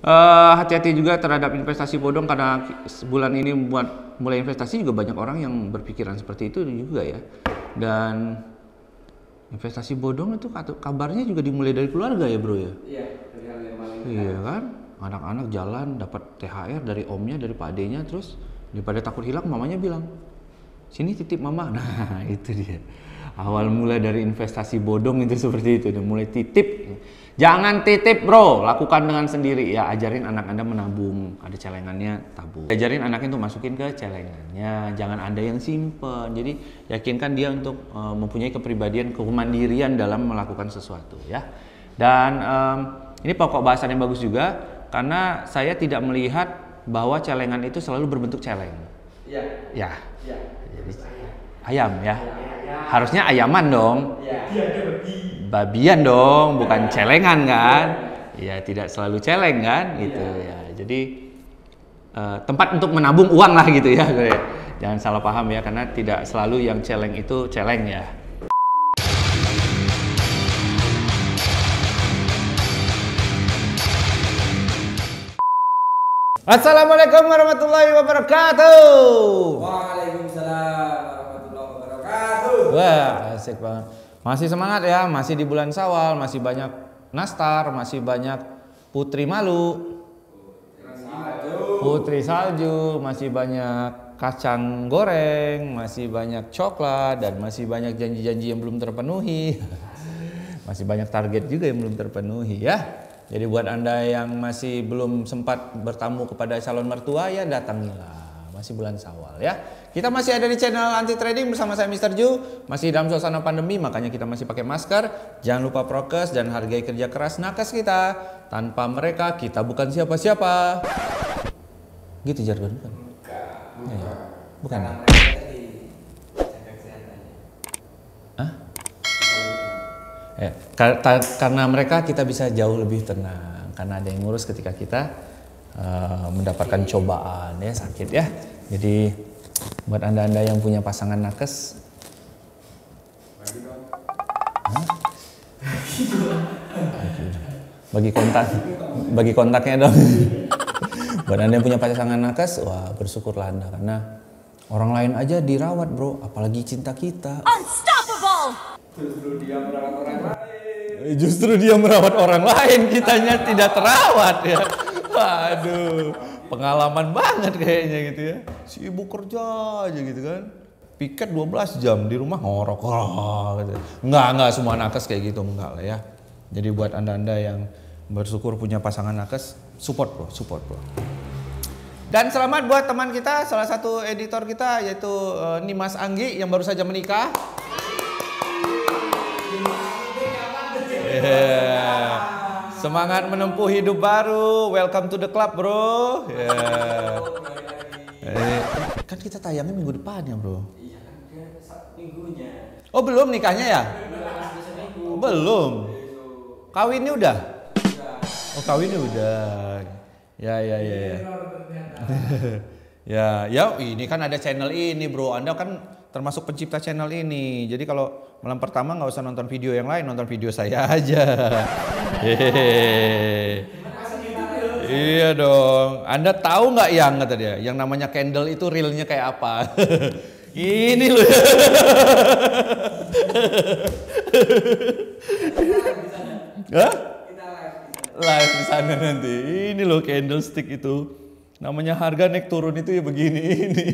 Hati-hati juga terhadap investasi bodong karena sebulan ini buat mulai investasi juga banyak orang yang berpikiran seperti itu juga ya. Dan investasi bodong itu kabarnya juga dimulai dari keluarga ya bro ya? Iya, dari hal yang paling Iya kan? Anak-anak jalan dapat THR dari omnya, dari pak adenya, terus daripada takut hilang mamanya bilang, sini titip mama. Nah itu dia. Awal mulai dari investasi bodong itu seperti itu, mulai titip. Jangan titip bro, lakukan dengan sendiri ya. Ajarin anak anda menabung, ada celengannya tabung. Ajarin anaknya untuk masukin ke celengannya, jangan anda yang simpen. Jadi yakinkan dia untuk mempunyai kepribadian, kemandirian dalam melakukan sesuatu ya. Dan ini pokok bahasan yang bagus juga, karena saya tidak melihat bahwa celengan itu selalu berbentuk celeng. Iya. Ya. Iya. Jadi, ayam ya. Harusnya ayaman dong. Babian dong, bukan celengan kan? Ya tidak selalu celeng kan, gitu ya. Jadi tempat untuk menabung uang lah gitu ya. Jangan salah paham ya, karena tidak selalu yang celeng itu celeng ya. Assalamualaikum warahmatullahi wabarakatuh. Waalaikumsalam warahmatullahi wabarakatuh. Wah, asik banget. Masih semangat ya, masih di bulan Syawal, masih banyak nastar, masih banyak putri malu, putri salju, masih banyak kacang goreng, masih banyak coklat, dan masih banyak janji-janji yang belum terpenuhi. Masih banyak target juga yang belum terpenuhi ya. Jadi buat anda yang masih belum sempat bertamu kepada calon mertua ya datangilah, masih bulan Syawal ya. Kita masih ada di channel Anti Trading bersama saya Mr. Ju. Masih dalam suasana pandemi, makanya kita masih pakai masker. Jangan lupa prokes dan hargai kerja keras nakes kita. Tanpa mereka kita bukan siapa-siapa. Gitu jargon bukan? Bukan. Ya? Hah? Karena mereka kita bisa jauh lebih tenang. Karena ada yang ngurus ketika kita mendapatkan cobaan ya, sakit ya. Jadi buat anda-anda yang punya pasangan nakes, bagi kontaknya dong. Buat anda yang punya pasangan nakes, wah bersyukurlah anda, karena orang lain aja dirawat bro, apalagi cinta kita. Unstoppable. Justru dia merawat orang lain, kitanya tidak terawat ya. Waduh, pengalaman banget kayaknya gitu ya. Si ibu kerja aja gitu kan. Piket 12 jam di rumah ngorok gitu. Enggak semua nakes kayak gitu, enggak lah ya. Jadi buat anda-anda yang bersyukur punya pasangan nakes, support bro. Dan selamat buat teman kita, salah satu editor kita yaitu Nimas Anggi yang baru saja menikah. Semangat menempuh hidup baru, welcome to the club bro. Kan kita tayangnya minggu depan ya bro. Iya kan minggunya. Oh belum nikahnya ya? Belum. Kawinnya udah? Oh kawinnya udah. Ya. Ya ini kan ada channel ini bro. Anda kan termasuk pencipta channel ini. Jadi kalau malam pertama nggak usah nonton video yang lain, nonton video saya aja. Iya dong. Anda tahu nggak yang kata dia, yang namanya candle itu realnya kayak apa? Ini loh. Hah? Live di sana nanti. Ini loh candlestick itu. Namanya harga naik turun itu ya begini ini.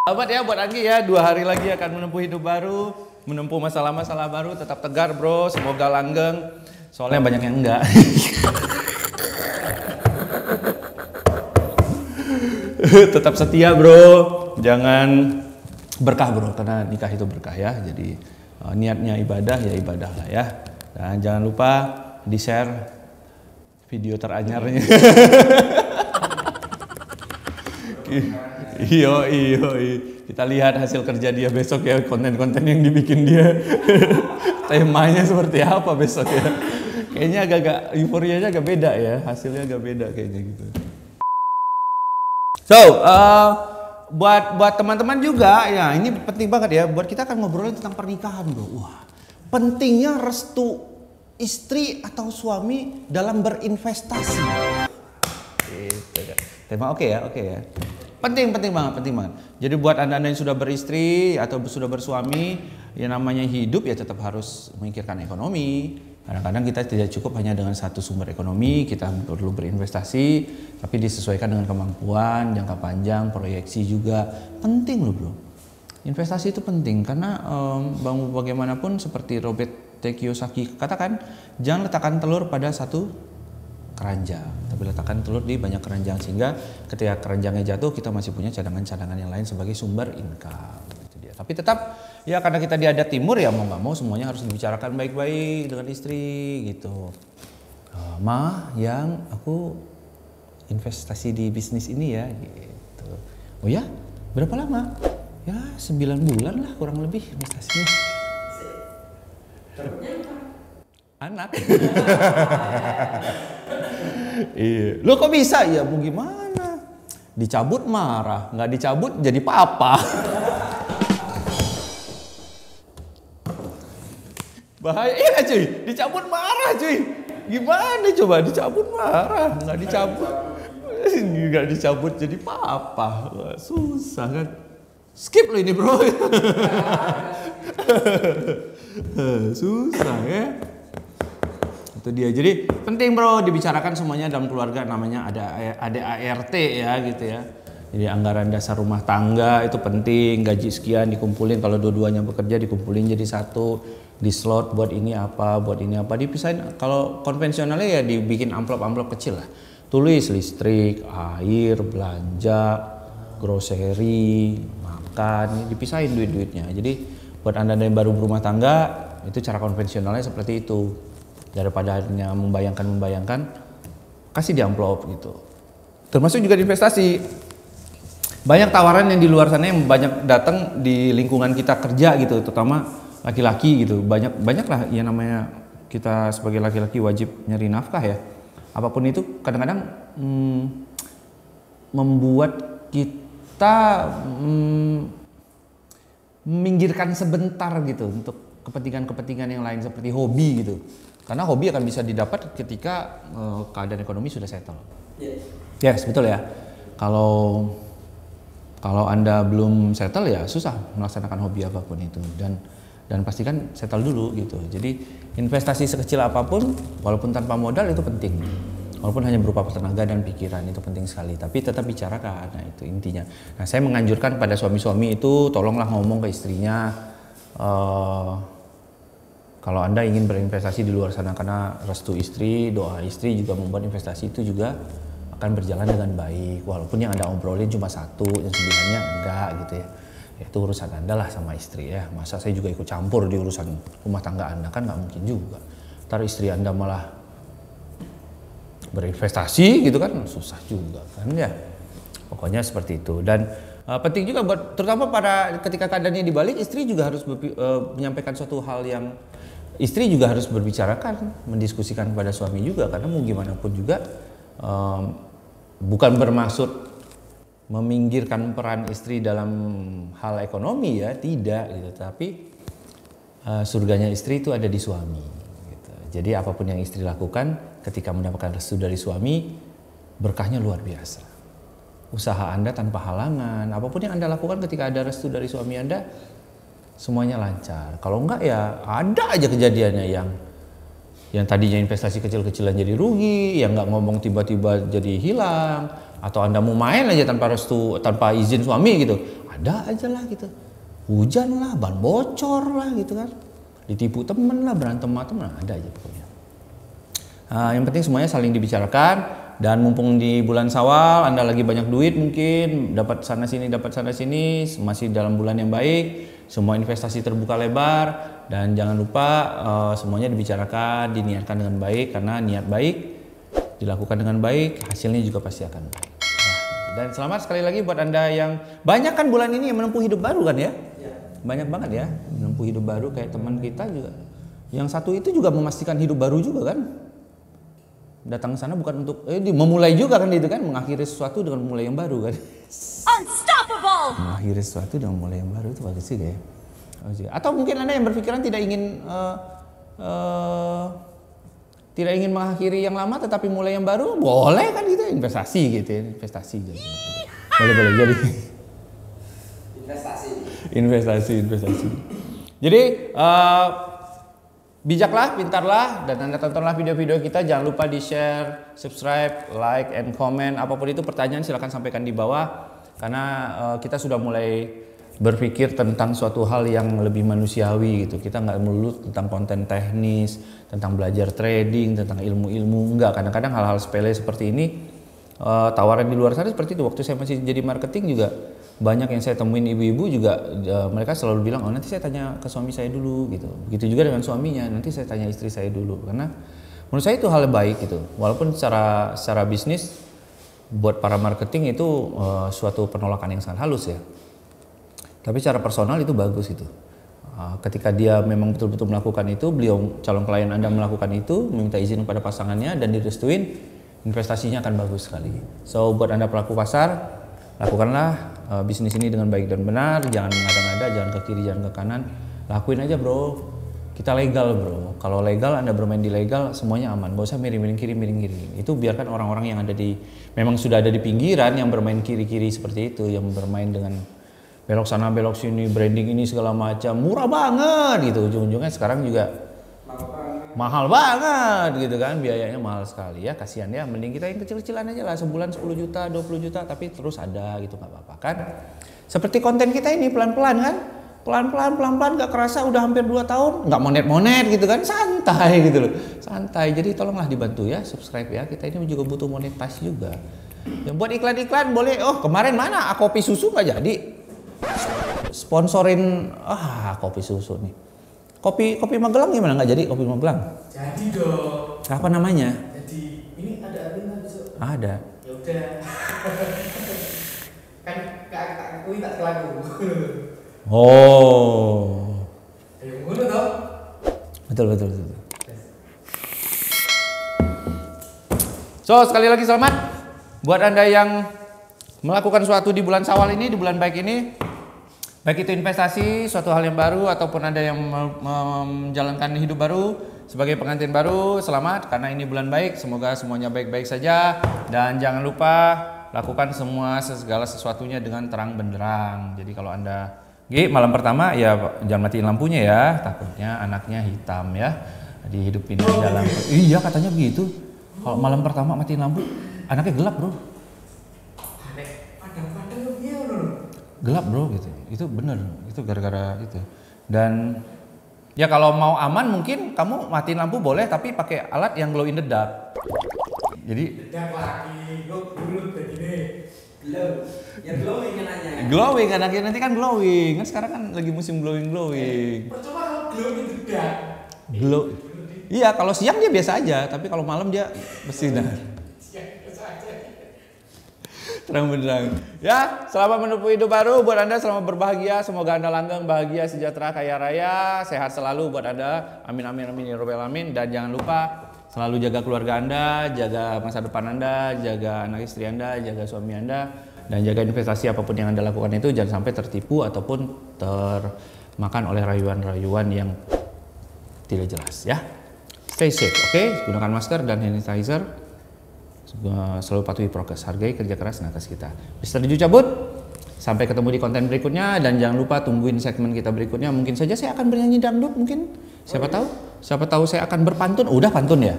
Selamat ya buat Anggi ya, 2 hari lagi akan menempuh hidup baru, menempuh masalah-masalah baru, tetap tegar bro, semoga langgeng. Soalnya banyak yang enggak. Tetap setia bro, jangan berkah bro, karena nikah itu berkah ya. Jadi niatnya ibadah ya ibadah lah ya. Dan jangan lupa di share video teranyarnya. Iyo. Kita lihat hasil kerja dia besok ya, konten-konten yang dibikin dia. Temanya seperti apa besok ya. Kayaknya agak euforianya agak beda ya, hasilnya agak beda kayaknya gitu. So, buat teman-teman juga ya, ini penting banget ya, buat kita akan ngobrolin tentang pernikahan bro. Wah, pentingnya restu istri atau suami dalam berinvestasi? Gitu kan. Tema oke ya. Penting banget. Jadi buat anda yang sudah beristri atau sudah bersuami, yang namanya hidup ya tetap harus memikirkan ekonomi. Kadang-kadang kita tidak cukup hanya dengan satu sumber ekonomi, kita perlu berinvestasi, tapi disesuaikan dengan kemampuan, jangka panjang, proyeksi juga. Penting loh bro. Investasi itu penting karena bagaimanapun seperti Robert T. Kiyosaki katakan, jangan letakkan telur pada satu keranjang, tapi letakkan telur di banyak keranjang sehingga ketika keranjangnya jatuh kita masih punya cadangan-cadangan yang lain sebagai sumber income. Itu dia. Tapi tetap ya karena kita di adat timur ya mau nggak mau semuanya harus dibicarakan baik-baik dengan istri gitu. Ma, yang aku investasi di bisnis ini ya gitu. Oh ya, berapa lama? Ya 9 bulan lah kurang lebih investasinya. Anak. Iya. Lo kok bisa? Ya mau gimana? Dicabut marah, nggak dicabut jadi papa. Bahaya iya cuy, dicabut marah cuy. Gimana coba dicabut marah, nggak dicabut jadi papa. Susah kan? Skip lo ini bro. Susah ya. Itu dia. Jadi penting bro dibicarakan semuanya dalam keluarga, namanya ada ART ya gitu ya. Jadi anggaran dasar rumah tangga itu penting, gaji sekian dikumpulin, kalau dua-duanya bekerja dikumpulin jadi satu, di slot buat ini apa dipisahin. Kalau konvensionalnya ya dibikin amplop kecil lah. Tulis listrik, air, belanja, grocery, makan, dipisahin duit-duitnya. Jadi buat anda yang baru berumah tangga itu cara konvensionalnya seperti itu. Daripada hanya membayangkan, kasih di amplop gitu. Termasuk juga di investasi. Banyak tawaran yang di luar sana yang banyak datang di lingkungan kita kerja gitu, terutama laki-laki gitu. Banyak lah yang namanya kita sebagai laki-laki wajib nyari nafkah ya. Apapun itu kadang-kadang membuat kita meminggirkan sebentar gitu untuk kepentingan-kepentingan yang lain seperti hobi gitu. Karena hobi akan bisa didapat ketika keadaan ekonomi sudah settle. Yes, betul ya. Kalau Anda belum settle ya susah melaksanakan hobi apapun itu, dan pastikan settle dulu gitu. Jadi investasi sekecil apapun walaupun tanpa modal itu penting. Walaupun hanya berupa tenaga dan pikiran itu penting sekali, tapi tetap bicarakan. Nah, itu intinya. Nah, saya menganjurkan pada suami-suami itu tolonglah ngomong ke istrinya kalau Anda ingin berinvestasi di luar sana, karena restu istri, doa istri juga membuat investasi itu juga akan berjalan dengan baik. Walaupun yang Anda obrolin cuma satu, yang sembilannya enggak gitu ya. Itu urusan Anda lah sama istri ya. Masa saya juga ikut campur di urusan rumah tangga Anda, kan nggak mungkin juga. Ntar istri Anda malah berinvestasi gitu kan, susah juga kan ya. Pokoknya seperti itu. Dan penting juga buat terutama pada ketika keadaannya dibalik, istri juga harus menyampaikan suatu hal yang istri juga harus berbicarakan, mendiskusikan kepada suami juga, karena mau gimana pun juga bukan bermaksud meminggirkan peran istri dalam hal ekonomi ya, tidak gitu, tapi surganya istri itu ada di suami gitu. Jadi apapun yang istri lakukan ketika mendapatkan restu dari suami, berkahnya luar biasa. Usaha Anda tanpa halangan, apapun yang Anda lakukan ketika ada restu dari suami Anda, semuanya lancar. Kalau enggak ya ada aja kejadiannya yang tadinya investasi kecil-kecilan jadi rugi, yang nggak ngomong tiba-tiba jadi hilang, atau Anda mau main aja tanpa restu, tanpa izin suami gitu, ada aja lah gitu. Hujan lah, ban bocor lah gitu kan, ditipu temen lah, berantem sama temen, ada aja pokoknya. Yang penting semuanya saling dibicarakan. Dan mumpung di bulan Syawal Anda lagi banyak duit, mungkin dapat sana sini, masih dalam bulan yang baik, semua investasi terbuka lebar, dan jangan lupa semuanya dibicarakan, diniatkan dengan baik, karena niat baik dilakukan dengan baik, hasilnya juga pasti akan baik. Dan selamat sekali lagi buat Anda yang banyak kan bulan ini yang menempuh hidup baru kan ya? Banyak banget ya menempuh hidup baru, kayak teman kita juga. Yang satu itu juga memastikan hidup baru juga kan? Datang ke sana bukan untuk memulai juga kan, itu kan mengakhiri sesuatu dengan memulai yang baru kan. Unstoppable. Mengakhiri sesuatu dengan memulai yang baru itu bagus juga ya. Atau mungkin Anda yang berpikiran tidak ingin tidak ingin mengakhiri yang lama tetapi mulai yang baru, boleh kan gitu, investasi gitu ya, investasi gitu. Boleh jadi investasi. Jadi bijaklah, pintarlah, dan Anda tontonlah video-video kita. Jangan lupa di share, subscribe, like, and comment. Apapun itu pertanyaan silahkan sampaikan di bawah, karena kita sudah mulai berpikir tentang suatu hal yang lebih manusiawi gitu. Kita nggak melulu tentang konten teknis, tentang belajar trading, tentang ilmu-ilmu. Enggak, kadang-kadang hal-hal sepele seperti ini tawaran di luar sana seperti itu. Waktu saya masih jadi marketing juga banyak yang saya temuin ibu-ibu juga, mereka selalu bilang, oh nanti saya tanya ke suami saya dulu gitu. Begitu juga dengan suaminya, nanti saya tanya istri saya dulu. Karena menurut saya itu hal yang baik gitu. Walaupun secara bisnis buat para marketing itu suatu penolakan yang sangat halus ya. Tapi secara personal itu bagus itu. Ketika dia memang betul-betul melakukan itu, beliau calon klien Anda melakukan itu, meminta izin kepada pasangannya dan direstuin, investasinya akan bagus sekali. So buat Anda pelaku pasar, lakukanlah bisnis ini dengan baik dan benar, jangan mengada-ngada, jangan ke kiri, jangan ke kanan, lakuin aja bro. Kita legal bro. Kalau legal, Anda bermain di legal, semuanya aman. Gak usah miring-miring kiri. Itu biarkan orang-orang yang memang sudah ada di pinggiran yang bermain kiri-kiri seperti itu, yang bermain dengan belok sana belok sini, branding ini segala macam, murah banget gitu. Ujung-ujungnya sekarang juga mahal banget gitu kan, biayanya mahal sekali ya, kasihan ya. Mending kita yang kecil-kecilan aja lah, sebulan 10 juta, 20 juta, tapi terus ada gitu, nggak apa-apa kan. Seperti konten kita ini pelan-pelan kan, pelan-pelan nggak kerasa udah hampir 2 tahun, nggak monet gitu kan, santai gitu loh, santai. Jadi tolonglah dibantu ya, subscribe ya, kita ini juga butuh monetas juga. Yang buat iklan-iklan boleh. Oh kemarin mana kopi susu nggak jadi, sponsorin kopi susu nih. Kopi Magelang gimana, nggak jadi kopi Magelang? Jadi dong. Apa namanya? Jadi ini ada agenda besok. Ada. Ya udah. Kan aku tak kelaku. Oh. Ayo ngono toh. Betul. So sekali lagi selamat buat Anda yang melakukan sesuatu di bulan Syawal ini, di bulan baik ini. Baik itu investasi, suatu hal yang baru, ataupun Anda yang menjalankan hidup baru sebagai pengantin baru, selamat karena ini bulan baik. Semoga semuanya baik-baik saja, dan jangan lupa lakukan segala sesuatunya dengan terang benderang. Jadi kalau Anda malam pertama ya jangan matiin lampunya ya, takutnya anaknya hitam ya, dihidupin di dalam. Iya katanya begitu. Kalau malam pertama matiin lampu, anaknya gelap bro. Gelap bro gitu, itu bener, itu gara-gara itu. Dan ya kalau mau aman mungkin kamu matiin lampu boleh, tapi pakai alat yang glow in the dark. Jadi lagi glowing begini. Ya glowing anaknya. Glowing anaknya nanti kan glowing. Kan sekarang kan lagi musim glowing. Percuma kalau glowing in the dark. Iya, kalau siang dia biasa aja, tapi kalau malam dia bersinar. Terang benderang. Ya, selamat menempuh hidup baru buat Anda, selamat berbahagia. Semoga Anda langgeng, bahagia, sejahtera, kaya raya, sehat selalu buat Anda. Amin ya rabbal alamin. Dan jangan lupa selalu jaga keluarga Anda, jaga masa depan Anda, jaga anak istri Anda, jaga suami Anda, dan jaga investasi apapun yang Anda lakukan itu jangan sampai tertipu ataupun termakan oleh rayuan-rayuan yang tidak jelas ya. Stay safe, oke? Gunakan masker dan hand sanitizer. Selalu patuhi prokes, hargai kerja keras nakes kita. Mr. Ju cabut, sampai ketemu di konten berikutnya, dan jangan lupa tungguin segmen kita berikutnya. Mungkin saja saya akan bernyanyi dangdut, mungkin siapa tahu saya akan berpantun. Udah pantun ya?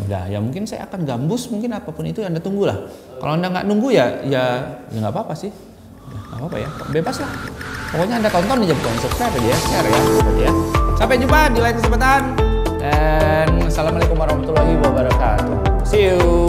Udah ya, mungkin saya akan gambus, mungkin apapun itu Anda tunggulah. Kalau Anda nggak nunggu ya nggak apa-apa sih, nggak apa-apa ya, bebas lah. Pokoknya Anda tonton aja, bukan subscribe aja, share ya. Sampai jumpa di lain kesempatan, dan assalamualaikum warahmatullahi wabarakatuh. See you.